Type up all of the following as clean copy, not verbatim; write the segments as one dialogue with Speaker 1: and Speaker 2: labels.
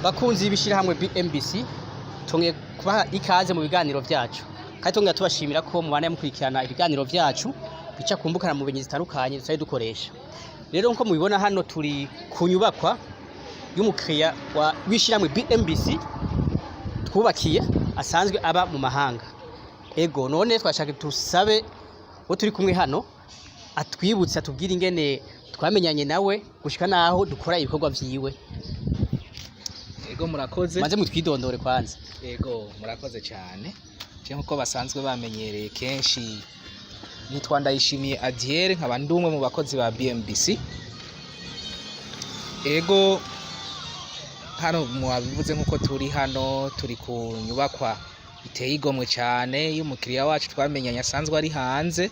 Speaker 1: Bakunzi y'ibishirahamwe bmbc tongeye kubaha ikaze mu biganiro vyacu kandi tongeye tubashimira ko mubana mukurikirana ibiganiro vyacu bica kumbukana mu binyi zitandukanye dusaye dukoresha. Rero nko mubibona hano turi ku nyubakwa y'umukiriya w'ishiramwe bmbc twubakiye asanzwe aba mu mahanga. Ego none twashaka tusabe wo turi kumwe hano atwibutsa tubwira ingene twamenyanye nawe gushika naho dukora ibikorwa vyiwe.
Speaker 2: Ego murakoze.
Speaker 1: Maze mutwidondore kwanza.
Speaker 2: Ego murakoze cyane. Nkuko basanzwe bamenyereye kenshi nitwa Ndayishimiye Adiere nkaba ndumwe mu bakozi ba bmbc. Ego hano mwabivuze nkuko turi hano turi ku nyubakwa iteye igomwe cyane y'umukiriya wacu twamenyanye asanzwe ari hanze.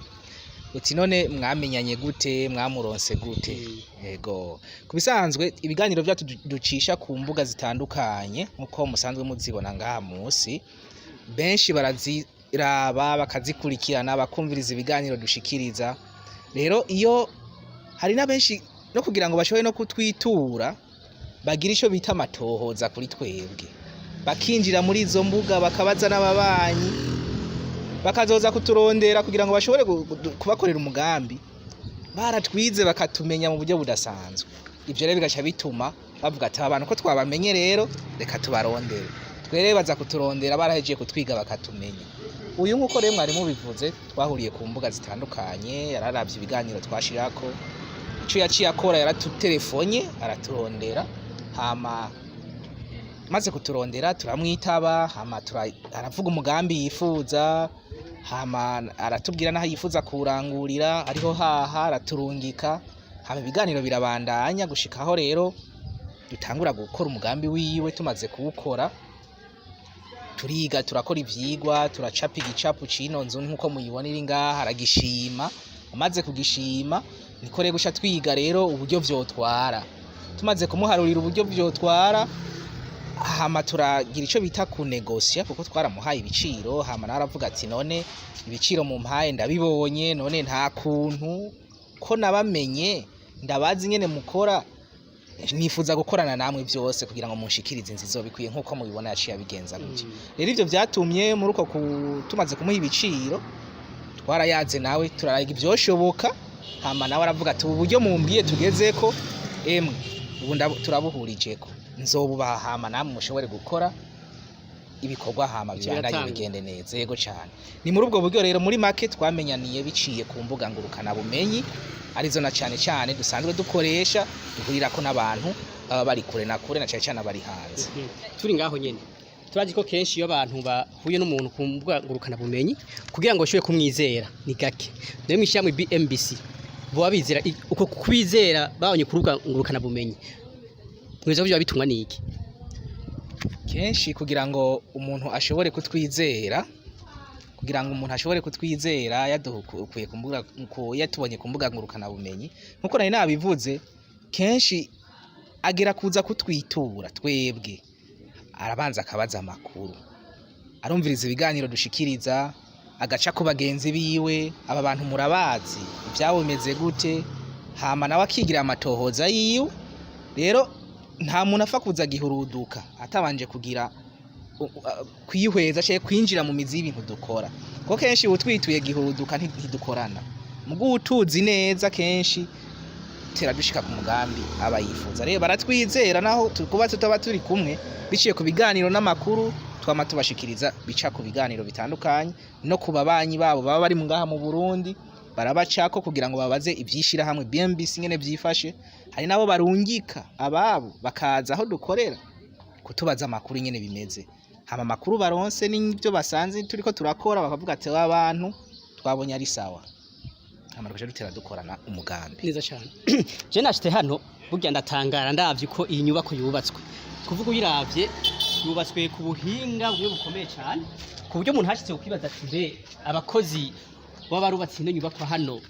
Speaker 2: Uti none mwamenyanye gute, mwamuronse gute? Ego kubisanzwe ibiganiro byacu ducisha ku mbuga zitandukanye nkuko musanzwe muzibona ngaha munsi, benshi baraziraba bakazikurikirana bakumviriza ibiganiro dushikiriza. Rero iyo hari na benshi no kugira ngo bashobore no kutwitura bagira ico bita amatohoza kuri twebwe, bakinjira muri izo mbuga bakabaza n'ababanyi bakazoza kuturondera kugira ngo bashobore kubakorera umugambi, baratwize bakatumenya mu buryo budasanzwe. Ivyo rero bigaca bituma bavuga ati abantu ko twabamenye rero reka tubarondere. Twere baza kuturondera barahejeje kutwiga bakatumenya. Uyu nkuko rero mwari mubivuze twahuriye ku mbuga zitandukanye, yararavye ibiganiro twashirako, ico yaciye akora yaratutelefone araturondera, hama maze kuturondera turamwitaba, hama aravuga umugambi yifuza, hama aratubwira naho yifuza kurangurira, ariho haha araturungika, hama ibiganiro birabandanya gushikaho rero dutangura gukora umugambi wiwe. Tumaze kuwukora turiga turakora ivyigwa, turacapa igicapu cino nzu nkuko muyibona iri ngaha, aragishima. Amaze kugishima niko rero gusha twiga rero uburyo vyotwara. Tumaze kumuharurira uburyo vyotwara, hama turagira ico bita kunegosia kuko twaramuhaye ibiciro. Hama naravuga ati none ibiciro mu mpaye ndabibonye, none nta kuntu ko nabamenye ndabazi nyene mukora, nifuza gukorana namwe byose kugira ngo munshikirize inzizo bikwiye nkuko mubibona yaciye abigenza gutyo. Rero ivyo vyatumye muri uko tumaze kumuha ibiciro twarayaze nawe turaraga ivyoshoboka. Hama nawe aravuga ati ubu buryo mumbwiye tugezeko emwe ubu turabuhurijeko, nzobubaha hama namwe mushobore gukora ibikorwa hama byandanye bigende neza. Yego cyane. Ni muri ubwo buryo rero muri make twamenyaniye biciye ku mbuga ngurukana bumenyi arizo na cyane cyane dusanzwe dukoresha, duhurira ko n'abantu baba bari kure na kure na cyane cyane bari hanze.
Speaker 1: Turi ngaho nyene turazi ko kenshi iyo abantu bahuye n'umuntu ku mbuga ngurukana bumenyi kugira ngo bashobore kumwizera ni gake. Nayo mwishyamwe bmbc bo abizera uko kwizera babonye ku rubuga ngurukana bumenyi mwiza byo bitumwa niki?
Speaker 2: Kenshi kugira ngo umuntu ashobore kutwizera, kugira ngo umuntu ashobore kutwizera yadukuye ku mbuga nko yatubonye ku mbuga ngurukana bumenyi nkuko nari nabivuze, kenshi agera kuza kutwitura twebwe arabanza akabaza amakuru, arumviriza ibiganiro dushikiriza, agaca ku bagenzi biwe, aba bantu murabazi ibyabo bimeze gute, hama nawe akigira amatohoza yiwe. Rero nta muntu afa kuza gihuruduka atabanje kugira kwihweza cyo kwinjira mu mizi y'ibintu dukora, kuko kenshi utwituye gihuruduka ntidukorana. Mugu utuzi neza kenshi tera dushika ku mugambi aba yifuza. Rero baratwizera naho kuba tutaba turi kumwe biciye ku biganiro n'amakuru twama tubashikiriza bica ku biganiro bitandukanye no ku babanyi babo baba bari mu ngaha mu Burundi, barabacako kugira ngo babaze ivyishira hamwe bmbc ngene vyifashe. Hari nabo barungika ababo bakaza aho dukorera kutubaza amakuru nyene bimeze, hama makuru baronse n'ibyo basanze turiko turakora bakavuga ati abantu twabonye ari sawa, hama rwaje dutera dukorana umugambi
Speaker 1: neza cyane. Je nashite hano burya ndatangara ndavye ko iyi nyubako yubatswe, kuvuga uyiravye yubatswe ku buhinga bumwe bukomeye cyane ku buryo umuntu hashitse kwibaza ati mbe abakozi baba barubatse ino nyubako hano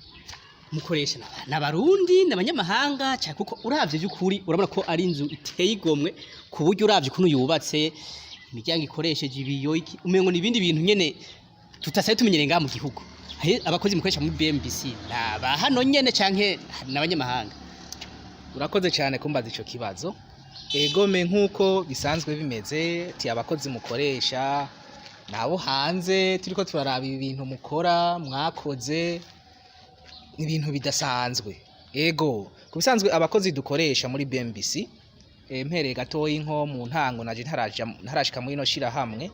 Speaker 1: mukoresha n'abarundi n'abanyamahanga cyane, kuko uravye by'ukuri urabona ko ari inzu iteye igomwe ku buryo uravye kuno yubatse, imiryango ikoresheje ibiyo umengo n'ibindi bintu nyene tutasaye tumenyereye ngaha mu gihugu. Abakozi mukoresha muri bmbc naba hano nyene canke n'abanyamahanga?
Speaker 2: Urakoze cyane kumbaza ico kibazo. egome nk'uko bisanzwe bimeze ti abakozi mukoresha nabo hanze turiko turaraba ibintu mukora mwakoze ibintu bidasanzwe ego kubisanzwe abakozi dukoresha muri bmbc mpereye gatoyi nko mu ntango naje ntarashika muri no shira hamwe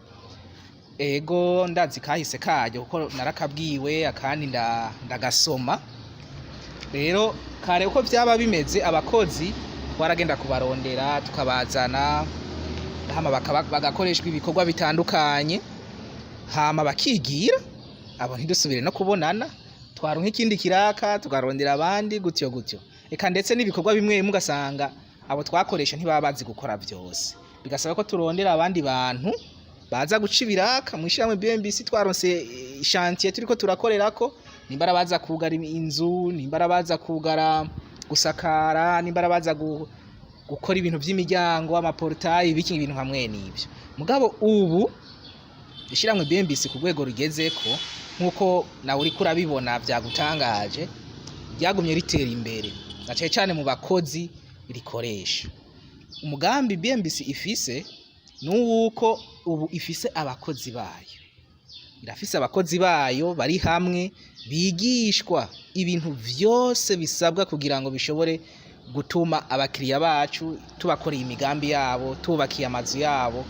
Speaker 2: ego ndazi kahise kajyo kuko narakabwiwe akandi ndagasoma rero kare uko vyaba bimeze abakozi twaragenda kubarondera tukabazana hama bagakoreshwa ibikorwa bitandukanye hama bakigira abo ntidusubire no kubonana twaronka ikindi kiraka tugarondera abandi gutyo eka ndetse n'ibikorwa bimwe mugasanga abo twakoresha ntibabazi gukora byose bigasaba ko turondera abandi bantu baza guca ibiraka mwishiramwe bmbc twaronse chantier turiko turakorerako nimbara baza kugara inzu nimbara baza kugara gusakara nimbara baza gukora ibintu by'imiryango amaportail ibiki ibintu hamwe n'ibyo mugabo ubu ishiramwe bmbc ku rwego rugezeko nkuko nawe uri kurabibona byagutangaje ryagumye ritera imbere gace cyane mu bakozi rikoresha umugambi bmbc ifise nuko ubu ifise abakozi bayo irafise abakozi bayo bari hamwe bigishwa ibintu vyose bisabwa kugira ngo bishobore gutuma abakiriya bacu tubakoreye imigambi yabo tubakiye amazu yabo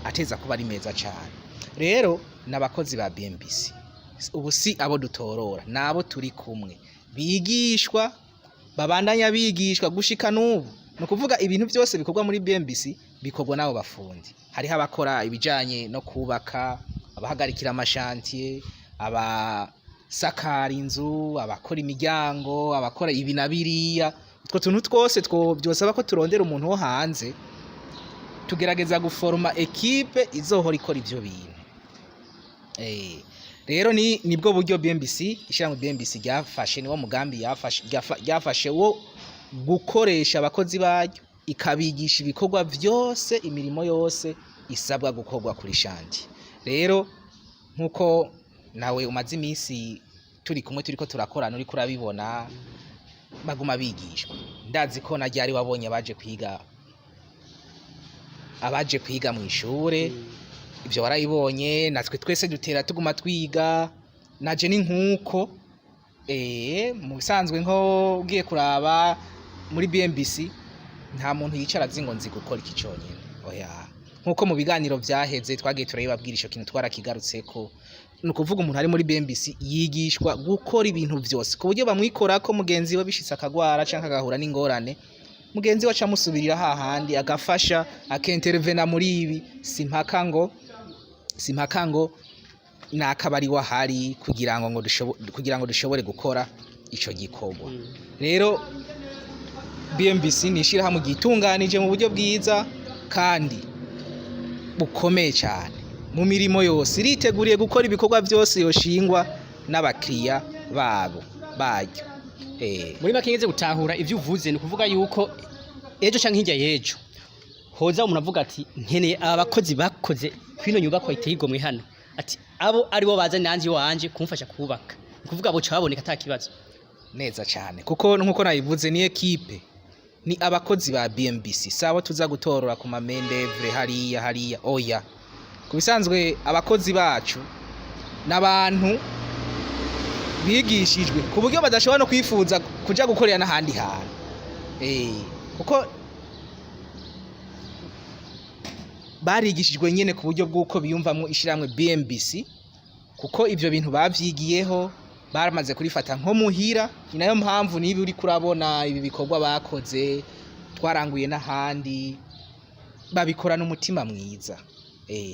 Speaker 2: ateza kuba ari meza cyane rero n'abakozi ba bmbc ubu si abo dutorora nabo turi kumwe bigishwa babandanya bigishwa gushika n'ubu no kuvuga ibintu byose bikorwa muri bmbc bikorwa nabo bafundi hariho abakora ibijanye no kubaka abahagarikira amashantier abasakara inzu abakora imiryango abakora ibi na biriya utwo tuntu twose byosaba ko turondera umuntu wo hanze tugerageza guforma equipe izohora ikora ivyo bintu rero nibwo buryo bmbc ishiramwe bmbc ryafashe niwo mugambi yafashe wo gukoresha abakozi bayo ikabigisha ibikorwa byose imirimo yose isabwa gukorwa kuri shanti rero nkuko nawe umaze iminsi turi kumwe turiko turakorana uri kurabibona baguma bigishwa ndazi ko najyari wabonye abaje kwiga mu ishure ibyo warayibonye natwe twese dutera tuguma twiga naje ni nkuko mu bisanzwe nko ugiye kuraba muri bmbc nta muntu yicara azingo nzi gukora iki cyonyine oya nkuko mu biganiro byaheze twagiye turayibabwira ico kintu twarakigarutseko nukuvuga umuntu ari muri bmbc yigishwa gukora ibintu byose ku buryo bamwikora ko mugenzi we bishitse akagwara canke agahura n'ingorane mugenzi we acamusubirira hahandi agafasha akintervena muri ibi simpaka ngo nakabari wahari kugira ngo dushobore gukora ico gikorwa rero bmbc nishira hamwe gitunganije mu buryo bwiza kandi bukomeye cyane mu mirimo yose iriteguriye gukora ibikorwa byose yoshingwa n'abakiriya bayo
Speaker 1: muri make ngeze gutahura ivyo uvuze ni kuvuga yuko ejo canke hirya yejo hoza umuntu avuga ati nkeneye abakozi bakoze kwino nyubako iteye igomwe hano ati abo aribo baza nanje wanje kumfasha kubaka ni kuvuga abo caboneka atakibazo
Speaker 2: neza cyane kuko nkuko nayivuze ni equipe ni abakozi ba bmbc sabo tuza gutorora ku mamendevre hariya oya kubisanzwe abakozi bacu n'abantu bigishijwe ku buryo badashobora no kwifuza kuja gukorera n'ahandi hantu kuko barigishijwe nyene ku buryo bw'uko biyumvamwo ishiramwe bmbc kuko ivyo bintu bavyigiyeho baramaze kurifata nko muhira ni nayo mpamvu nibi uri kurabona ibi bikorwa bakoze twaranguye n'ahandi babikora n'umutima mwiza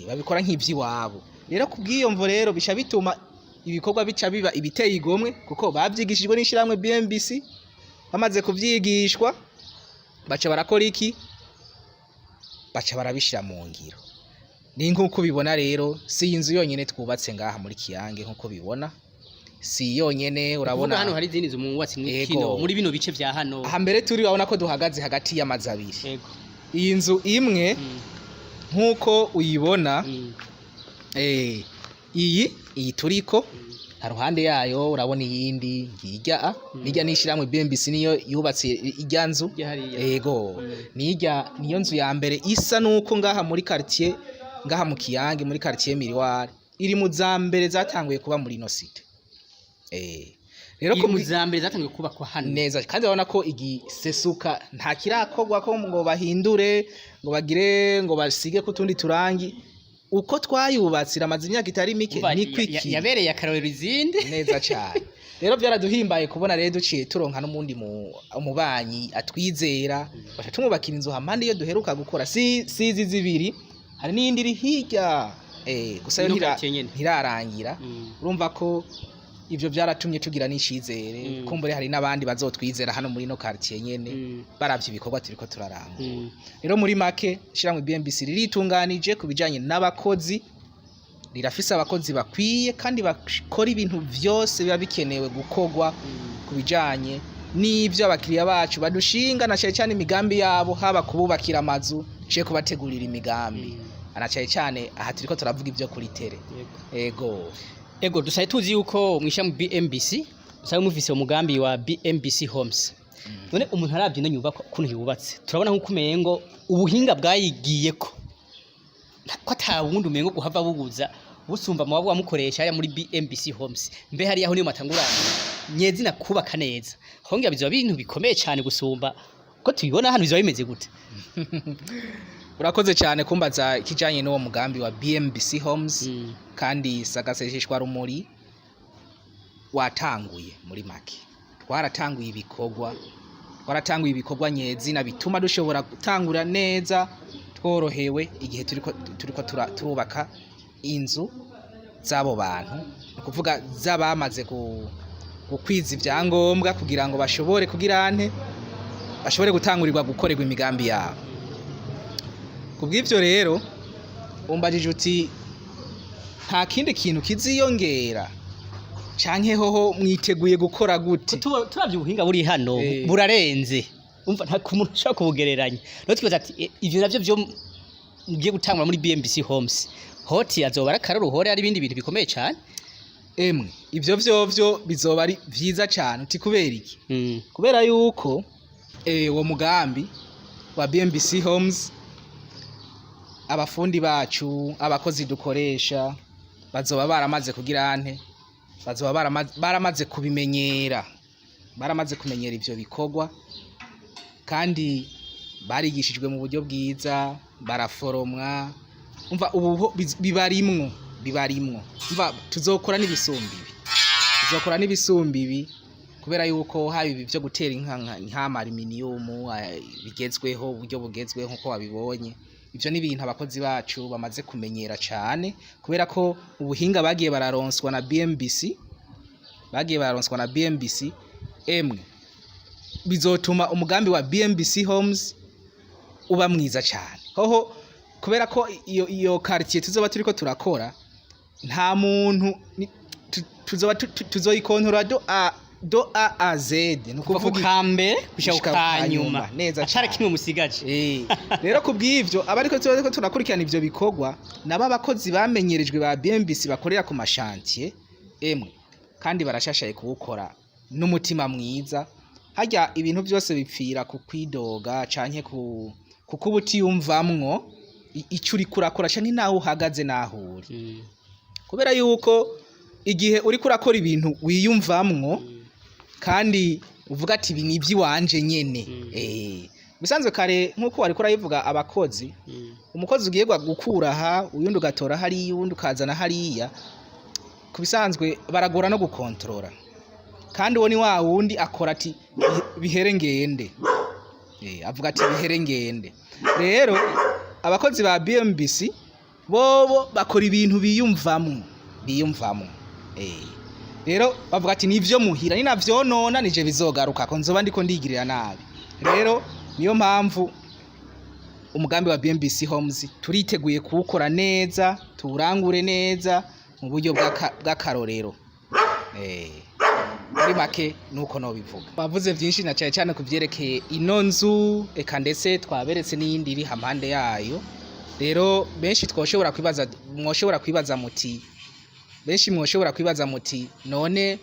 Speaker 2: babikora nk'ivy'iwabo rero kubwiyomvo rero bisha bituma ibikorwa bica biba ibiteye igomwe kuko bavyigishijwe n'ishiramwe bmbc bamaze kuvyigishwa baca barakora iki baca barabishira mu ngiro ni nkuko bibona rero si inzu yonyene twubatse ngaha muri Kiyange nkuko bibona si yonyene urabona
Speaker 1: hano hari izindi nzu mu wubatse n'ikino muri bino bice vya hano
Speaker 2: aha mbere turi urabona ko duhagaze hagati y'amazu abiri yego iyi nzu imwe nkuko uyibona iyi turiko haruhande yayo urabona iyindi ngirya nijya nishiramwe bmbc niyo yubatse ijya nzu yego niyo nzu ya mbere isa nuko ngaha muri quartier ngaha mu Kiyange muri quartier Miriwari iri mu zambere zatanguye kuba muri no site rero ko
Speaker 1: mu zambere zatanguye kuba kwa hano
Speaker 2: neza kandi urabona ko igisesuka nta kirakogwa ko ngo bahindure ngo bagire ngo basige ko tundi turangi uko twayubatsira amazi imyaka itari mike ni kwiki
Speaker 1: yabereye akarorero izindi
Speaker 2: neza cyane rero byaraduhimbaye kubona rero duciye turonka n'umundi umubanyi atwizera basha tumubakira inzu hamande iyo duheruka gukora sizi zibiri hari n'indi iri hirya gusa yo ntirarangira urumva ko ivyo byaratumye tugira n'icizere kumbure hari n'abandi bazotwizera hano muri no quartier nyene baravye ibikorwa turiko turaranga rero muri make shiramwe bmbc riritunganije kubijanye n'abakozi rirafise abakozi bakwiye kandi bakora ibintu vyose biba bikenewe gukogwa kubijanye n'ivyo abakiriya bacu badushinga na cyane imigambi yabo haba kububakira amazu je kubategurira imigambi anacaye cyane aha turiko turavuga ivyo kuri tere ego
Speaker 1: dusaye tuzi yuko mwisha mu bmbc usaye muvise umugambi wa bmbc homes none umuntu aravye no nyubako kuntu yubatse turabona nko kumengo ubuhinga bwayigiye ko atawundi umengo guhava bubuza busumba mu babo bamukoresha ya muri bmbc homes mbe hari yaho niyo matangurana nyezi na kubaka neza hongira bizo bintu bikomeye cyane gusumba ko tubibona hano bizo bimeze gute
Speaker 2: urakoze cyane kumbaza kijanye n'uwo mugambi wa bmbc homes kandi sagasesheshwa rumuri watanguye muri make twaratanguye ibikorwa nyezi na bituma dushobora gutangura neza tworohewe igihe turiko turubaka inzu zabo bantu kuvuga zabamaze gukwiza ivyangombwa kugira ngo bashobore bashobore gutangurirwa gukorerwa imigambi yabo kubw'ivyo rero umbajije uti nta kindi kintu kiziyongera canke hoho mwiteguye gukora gute
Speaker 1: turavye ubuhinga buri hano burarenze umva nta kumuntu ushaka kubugereranya no twibaza ati ivyo navyo byo mugiye gutangura muri bmbc homes hoti azoba araruhore ari ibindi bintu bikomeye cyane
Speaker 2: ivyo vyovyo bizoba ari vyiza cyane uti kubera iki kubera yuko uwo mugambi wa bmbc homes abafundi bacu abakozi dukoresha bazoba baramaze kugira bazoba baramaze kubimenyera ivyo bikorwa kandi barigishijwe mu buryo bwiza baraforomwa umva ubu bibarimwo umva tuzokora n'ibisumbibi kubera yuko habi ibi byo gutera nk'ama aluminium bigezweho uburyo bugezweho nko wabibonye ivyo ni ibintu abakozi bacu bamaze kumenyera cyane kubera ko ubuhinga bagiye bararonswa na bmbc bizotuma umugambi wa bmbc homes uba mwiza cyane hoho kubera ko iyo quartier tuzoba turiko turakora nta muntu tuzoyikontora do a z
Speaker 1: nukuvuga kambe gushaka kanyuma
Speaker 2: neza
Speaker 1: atari kimwe musigaje
Speaker 2: rero kubw'ivyo abariko turakurikirana ivyo bikorwa naba abakozi bamenyerejwe ba bmbc bakorera ku mashantier kandi barashashaye kuwukora n'umutima mwiza hajya ibintu byose bipfira ku kwidoga canke kuko ubutiyumvamwo icuri kurakora cyane naho uhagaze naho uri kubera yuko igihe uri kurakora ibintu wiyumvamwo kandi uvuga ati ibi ni wanje nyene bisanzwe kare nkuko wari kurayivuga abakozi umukozi ugiye gukura aha uyundi ugatora hari uyundi ukazana hariya kubisanzwe baragora no gukontrola kandi uwo ni wa wundi akora ati bihere ngende avuga ati bihere ngende rero abakozi ba bmbc bobo bakora ibintu biyumvamwo rero bavuga ati nivyo muhira ni navyo nona nije bizogaruka ko nzoba ndiko ndigirira nabi rero niyo mpamvu umugambi wa bmbc homes turiteguye kuwukora neza turangure neza mu buryo bw'akarorero muri make nuko no bivuga bavuze byinshi na cyane kuvyerekeye ino nzu eka ndetse twaberetse n'iyindi iri hampande yayo rero benshi mwoshobora kwibaza muti benshi mwoshobora kwibaza muti none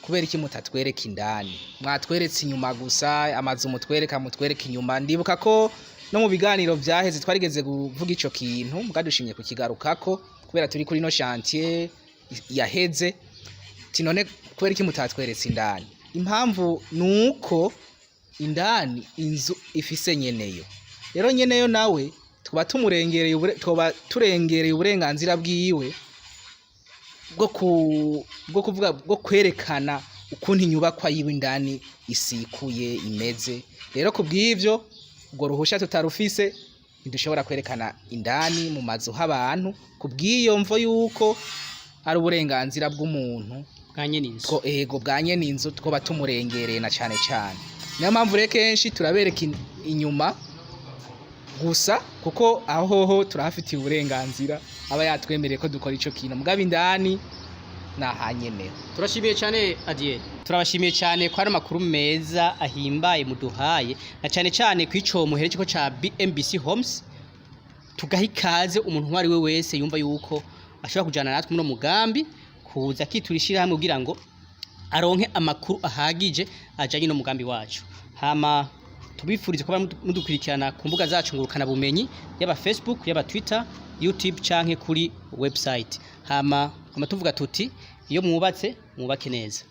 Speaker 2: kubera iki mutatwereka indani mwatweretse inyuma gusa amazu mutwereka inyuma ndibuka ko no mu biganiro vyaheze twarigeze kuvuga ico kintu mugadushimye kukigarukako kubera turi kuri no chantier yaheze tinone kubera iki mutatweretse indani impamvu nuko indani inzu ifise nyeneyo rero nyeneyo nawe tuba turengereye uburenganzira bwiwe bwo kuvuga bwo kwerekana ukuntu inyubakwa yiwe indani isikuye imeze rero kubw'ivyo ubwo ruhusha tutarufise ntidushobora kwerekana indani mu mazu h'abantu kubw'iyo mvo yuko ari uburenganzira bw'umuntu
Speaker 1: bwanye n'inzu
Speaker 2: ko ego bwanye n'inzu twoba tumurengereye na cane cane niyo mpamvu rero kenshi turabereka inyuma gusa kuko aho hoho turahafitiye uburenganzira aba yatwemereye ko dukora ico kintu mugabo indani nahanyene
Speaker 1: turashimiye cyane Adiel turabashimiye cyane ko ari amakuru meza ahimbaye muduhaye na cyane cyane kwico muhereke ko ca bmbc homes tugaha ikaze umuntu wari we wese yumva yuko ashobora kujana natwe muri mugambi kuza kiturishira hamwe kugira ngo aronke amakuru ahagije ajanye no mugambi wacu hama tubifurize kuba mudukurikirana ku mbuga zacu ngurukana bumenyi yaba Facebook yaba Twitter YouTube canke kuri website hama tuvuga tuti iyo mwubatse mwubake neza.